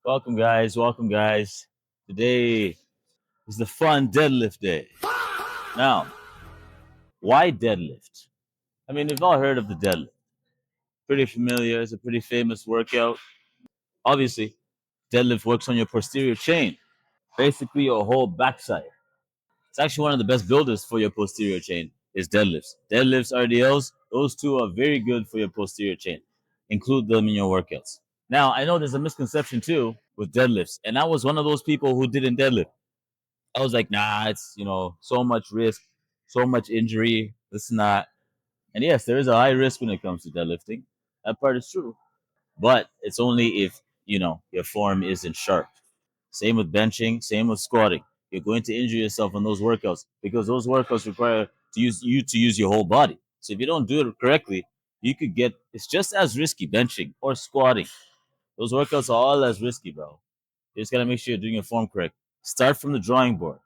Welcome, guys. Welcome, guys. Today is the fun deadlift day. Now, why deadlift? I mean, we've all heard of the deadlift. Pretty familiar. It's a pretty famous workout. Obviously, deadlift works on your posterior chain, basically your whole backside. It's actually one of the best builders for your posterior chain is deadlifts. Deadlifts, RDLs, those two are very good for your posterior chain. Include them in your workouts. Now, I know there's a misconception too with deadlifts, and I was one of those people who didn't deadlift. I was like, nah, it's so much risk, so much injury. This and that. And yes, there is a high risk when it comes to deadlifting. That part is true. But it's only if your form isn't sharp. Same with benching, same with squatting. You're going to injure yourself on those workouts because those workouts require to use your whole body. So if you don't do it correctly, you could get it's just as risky benching or squatting. Those workouts are all as risky, bro. You just gotta make sure you're doing your form correct. Start from the drawing board.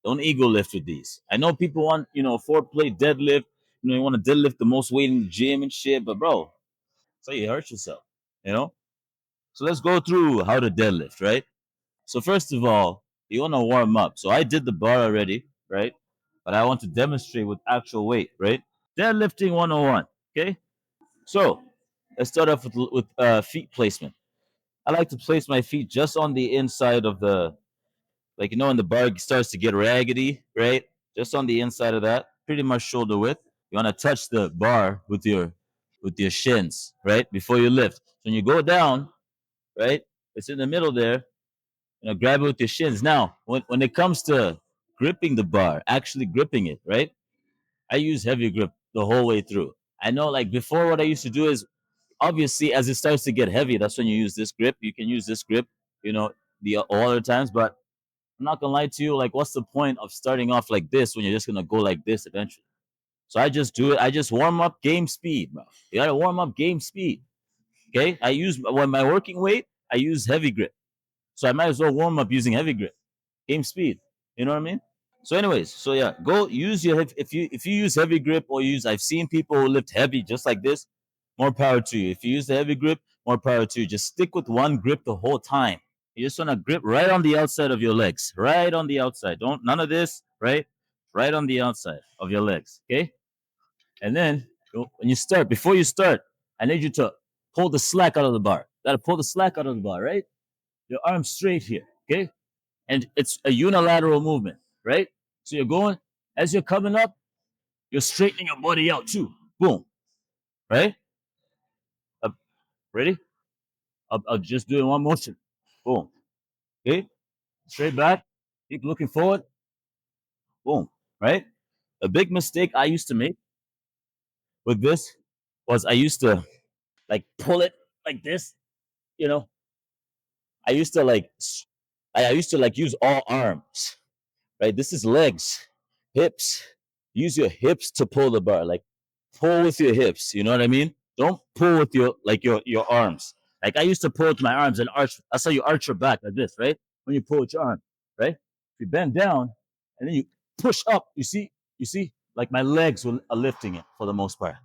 Don't ego lift with these. I know people want, 4 plate deadlift. You want to deadlift the most weight in the gym and shit, but bro, so you hurt yourself, you know? So let's go through how to deadlift, right? So first of all, you want to warm up. So I did the bar already, right? But I want to demonstrate with actual weight, right? Deadlifting 101, okay? So let's start off with feet placement. I like to place my feet just on the inside of the when the bar starts to get raggedy, right? Just on the inside of that, pretty much shoulder width. You want to touch the bar with your shins, right? Before you lift. So when you go down, right? It's in the middle there. Grab it with your shins. Now, when it comes to gripping the bar, actually gripping it, right? I use heavy grip the whole way through. I know, like before, what I used to do is obviously as it starts to get heavy, that's when you use this grip. You can use this grip, the all other times, but I'm not gonna lie to you. Like, what's the point of starting off like this when you're just gonna go like this eventually? So I just do it. I just warm up game speed, bro. You gotta warm up game speed. Okay. I use when my working weight. I use heavy grip, so I might as well warm up using heavy grip, game speed. You know what I mean? So, anyways, so yeah, go use your if you use heavy grip or use. I've seen people who lift heavy just like this. More power to you. If you use the heavy grip, more power to you. Just stick with one grip the whole time. You just want to grip right on the outside of your legs, right on the outside. Don't none of this, right? Right on the outside of your legs, okay? And then when you start, before you start, I need you to pull the slack out of the bar. Gotta pull the slack out of the bar, right? Your arms straight here, okay? And it's a unilateral movement, right? So you're going as you're coming up, you're straightening your body out too. Boom, right? Up, ready? Up, just doing one motion. Boom, okay? Straight back. Keep looking forward. Boom, right? A big mistake I used to make with this was I used to like pull it like this. You know, I used to I used to like use all arms. Right? This is legs, hips. Use your hips to pull the bar. Like pull with your hips. You know what I mean? Don't pull with your arms. Like I used to pull with my arms and arch. That's how you arch your back like this, right? When you pull with your arm, right? If you bend down and then you push up, you see, like my legs are lifting it for the most part.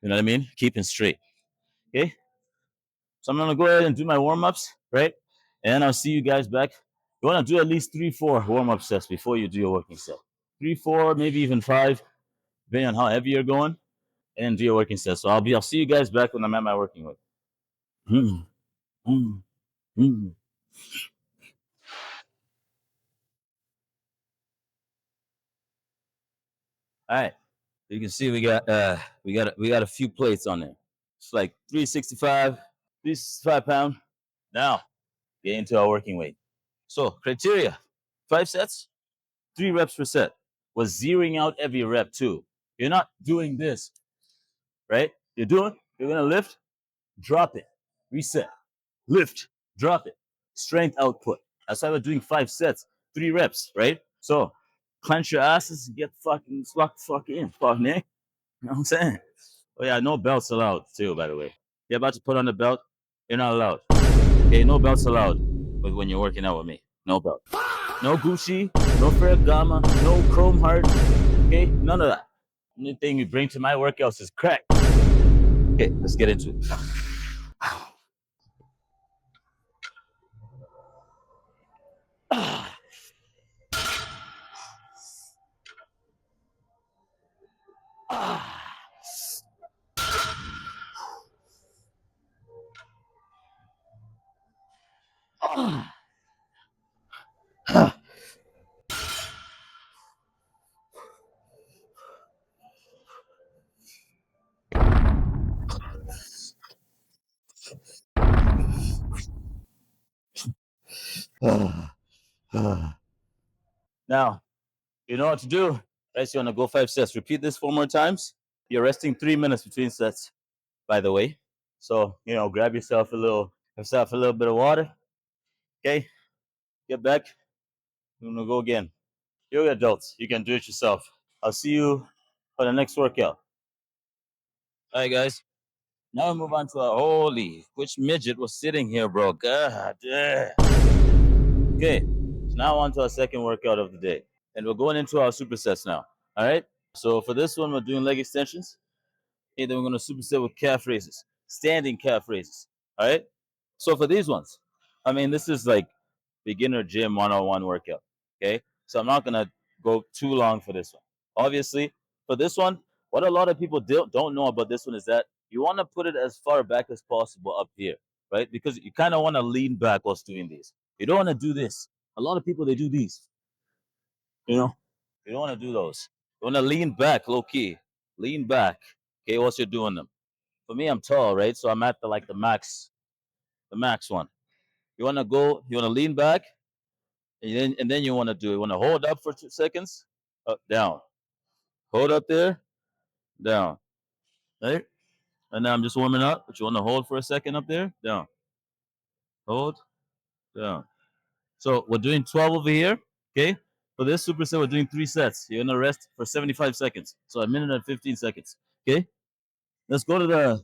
You know what I mean? Keeping straight. Okay. So I'm gonna go ahead and do my warm ups, right? And I'll see you guys back. You wanna do at least 3, 4 warm up sets before you do your working set. 3, 4, maybe even 5, depending on how heavy you're going, and then do your working set. So I'll see you guys back when I'm at my working weight. Mm, mm, mm. All right. You can see we got a few plates on there. It's like 365 pound. Now get into our working weight. So criteria: 5 sets, 3 reps per set. Was zeroing out every rep too. You're not doing this, right? You're gonna lift, drop it, reset, lift, drop it, strength output. That's why we're doing 5 sets, 3 reps, right? So clench your asses, get fucking locked fucking in, fuck Nick. You know what I'm saying? Oh yeah, no belts allowed too, by the way. You're about to put on the belt, you're not allowed. Okay, no belts allowed when you're working out with me. No belt. No Gucci, no Ferragamo, no Chrome Heart. Okay, none of that. Only thing you bring to my workouts is crack. Okay, let's get into it. Now, you know what to do. Right, so you want to go 5 sets. Repeat this 4 more times. You're resting 3 minutes between sets, by the way. So, grab yourself a little bit of water. Okay, get back. We're gonna go again. You're adults. You can do it yourself. I'll see you for the next workout. All right, guys. Now we move on to our holy. Which midget was sitting here, bro? God damn. Okay, so now on to our second workout of the day, and we're going into our supersets now. All right. So for this one, we're doing leg extensions. And then we're going to superset with calf raises, standing calf raises. All right. So for these ones, I mean, this is like beginner gym one-on-one workout. Okay. So I'm not going to go too long for this one. Obviously, for this one, what a lot of people don't know about this one is that you want to put it as far back as possible up here, right? Because you kind of want to lean back whilst doing these. You don't want to do this. A lot of people, they do these, you know? You don't want to do those. You want to lean back, low key. Lean back, okay, whilst you're doing them. For me, I'm tall, right? So I'm at the max one. You want to lean back, and then you want to do it. You want to hold up for 2 seconds, up, down. Hold up there, down. Right? And now I'm just warming up, but you want to hold for a second up there, down. Hold, down. So we're doing 12 over here, okay? For this superset, we're doing 3 sets. You're gonna rest for 75 seconds. So a minute and 15 seconds. Okay? Let's go to the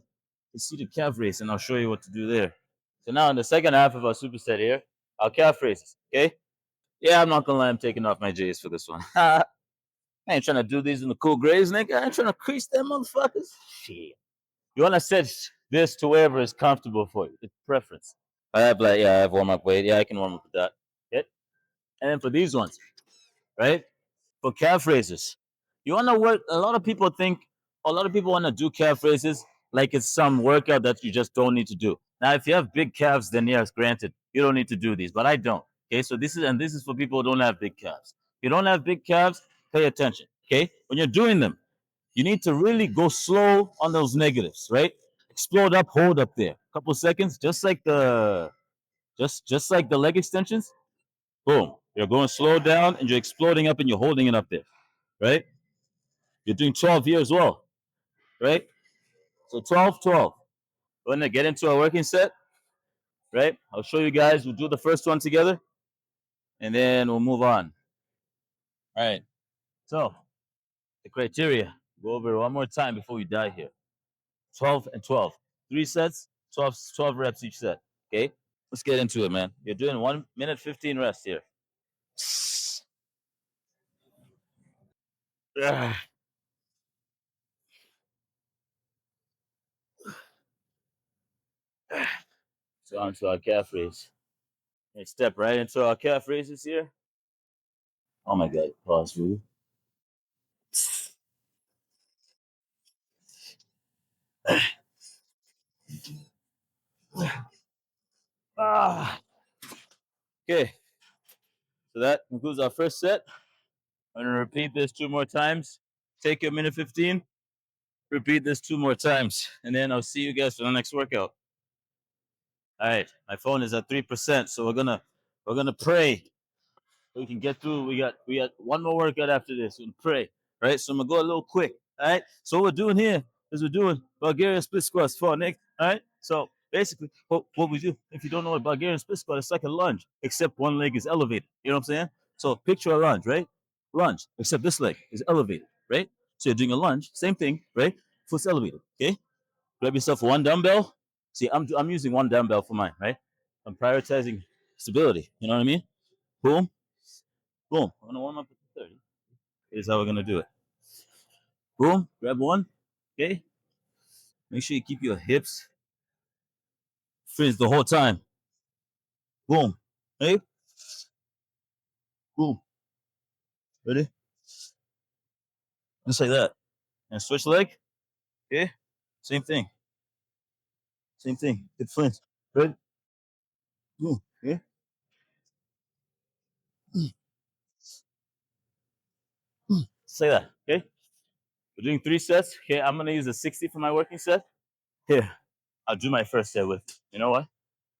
seated calf raise and I'll show you what to do there. So now in the second half of our superset here, our calf raises. Okay? Yeah, I'm not gonna lie, I'm taking off my J's for this one. I ain't trying to do these in the cool grays, nigga. I ain't trying to crease them motherfuckers. Shit. You wanna set this to wherever is comfortable for you. It's preference. I have warm up weight. Yeah, I can warm up with that. Okay? And then for these ones, right? For calf raises, you want to work. A lot of people want to do calf raises like it's some workout that you just don't need to do. Now, if you have big calves, then yes, granted, you don't need to do these, but I don't. Okay, so this is for people who don't have big calves. If you don't have big calves, pay attention. Okay, when you're doing them, you need to really go slow on those negatives, right? Explode up, hold up there, couple seconds, just like the leg extensions. Boom, you're going slow down and you're exploding up and you're holding it up there, right? You're doing 12 here as well, right? So 12, 12. We're going to get into a working set, right? I'll show you guys. We'll do the first one together, and then we'll move on. All right. So the criteria. Go over it one more time before we die here. 12 and 12. 3 sets, 12 reps each set. Okay? Let's get into it, man. You're doing 1 minute 15 rest here. So on to our calf raise. Let's step right into our calf raises here. Oh my God. Pause, will you? Ah. Okay. So that concludes our first set. I'm going to repeat this 2 more times. Take your minute 15. Repeat this 2 more times. And then I'll see you guys for the next workout. All right. My phone is at 3%. So we're gonna pray. We can get through. We got one more workout after this. We'll pray. Right? So I'm gonna go a little quick. All right. So what we're doing here is we're doing Bulgarian split squats for Nick. All right. So basically, what we do, if you don't know what Bulgarian split squat, it's like a lunge, except one leg is elevated. You know what I'm saying? So picture a lunge, right? Lunge, except this leg is elevated, right? So you're doing a lunge, same thing, right? Foot's elevated. Okay. Grab yourself one dumbbell. See, I'm using one dumbbell for mine, right? I'm prioritizing stability. You know what I mean? Boom, boom. I'm gonna warm up at 30. Here's how we're gonna do it. Boom, grab one. Okay. Make sure you keep your hips fixed the whole time. Boom. Hey, boom. Ready? Just like that. And switch leg. Okay. Same thing. Same thing. Hit flint. Good. Boom. Okay. Just like that. Okay. We're doing 3 sets. Okay. I'm gonna use a 60 for my working set. Here. I'll do my first set with. You know what?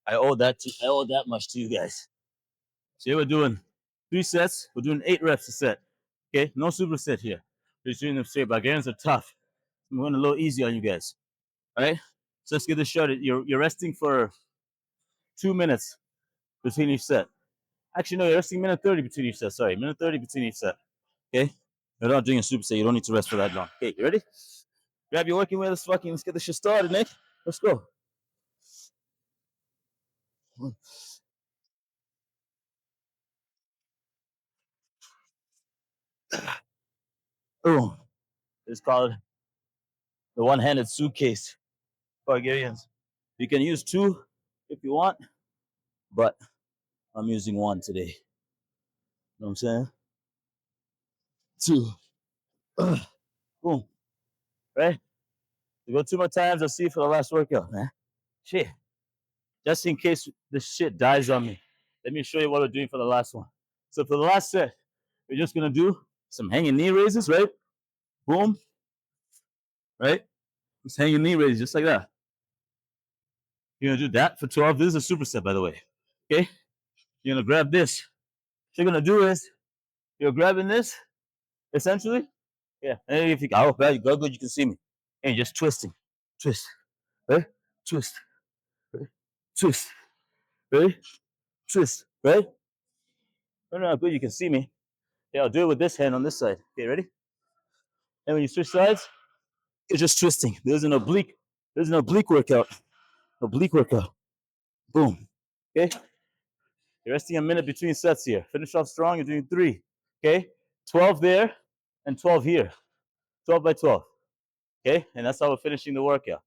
I owe that much to you guys. So here we're doing 3 sets. We're doing 8 reps a set. Okay. No superset here. We're just doing them straight. Bulgarians are tough. I'm going a little easy on you guys. All right. So let's get this started. You're resting for 2 minutes between each set. Actually, no, you're resting minute 30 between each set. Sorry, minute 30 between each set. Okay? You're not doing a superset. You don't need to rest for that long. Okay, you ready? Grab your working weight. Let's get this shit started, Nick. Let's go. Boom. It's called the one-handed suitcase. Bulgarians. You can use 2 if you want, but I'm using 1 today. You know what I'm saying? 2. Boom. Right? You go 2 more times. I'll see you for the last workout, man. Shit. Just in case this shit dies on me, let me show you what we're doing for the last one. So for the last set, we're just gonna do some hanging knee raises, right? Boom, right? Just hanging knee raises, just like that. You're gonna do that for 12. This is a superset, by the way. Okay? You're gonna grab this. What you're gonna do is you're grabbing this, essentially. Yeah. And if you oh bad, you go good, you can see me. And you're just twisting. Twist. Right? Twist. Right? Twist. Right? Twist. Right? I don't know how good you can see me. Yeah, I'll do it with this hand on this side. Okay, ready? And when you switch sides, you're just twisting. There's an oblique. There's an oblique workout. Oblique workout. Boom. Okay. You're resting a minute between sets here. Finish off strong. You're doing 3. Okay. 12 there and 12 here. 12 by 12. Okay. And that's how we're finishing the workout.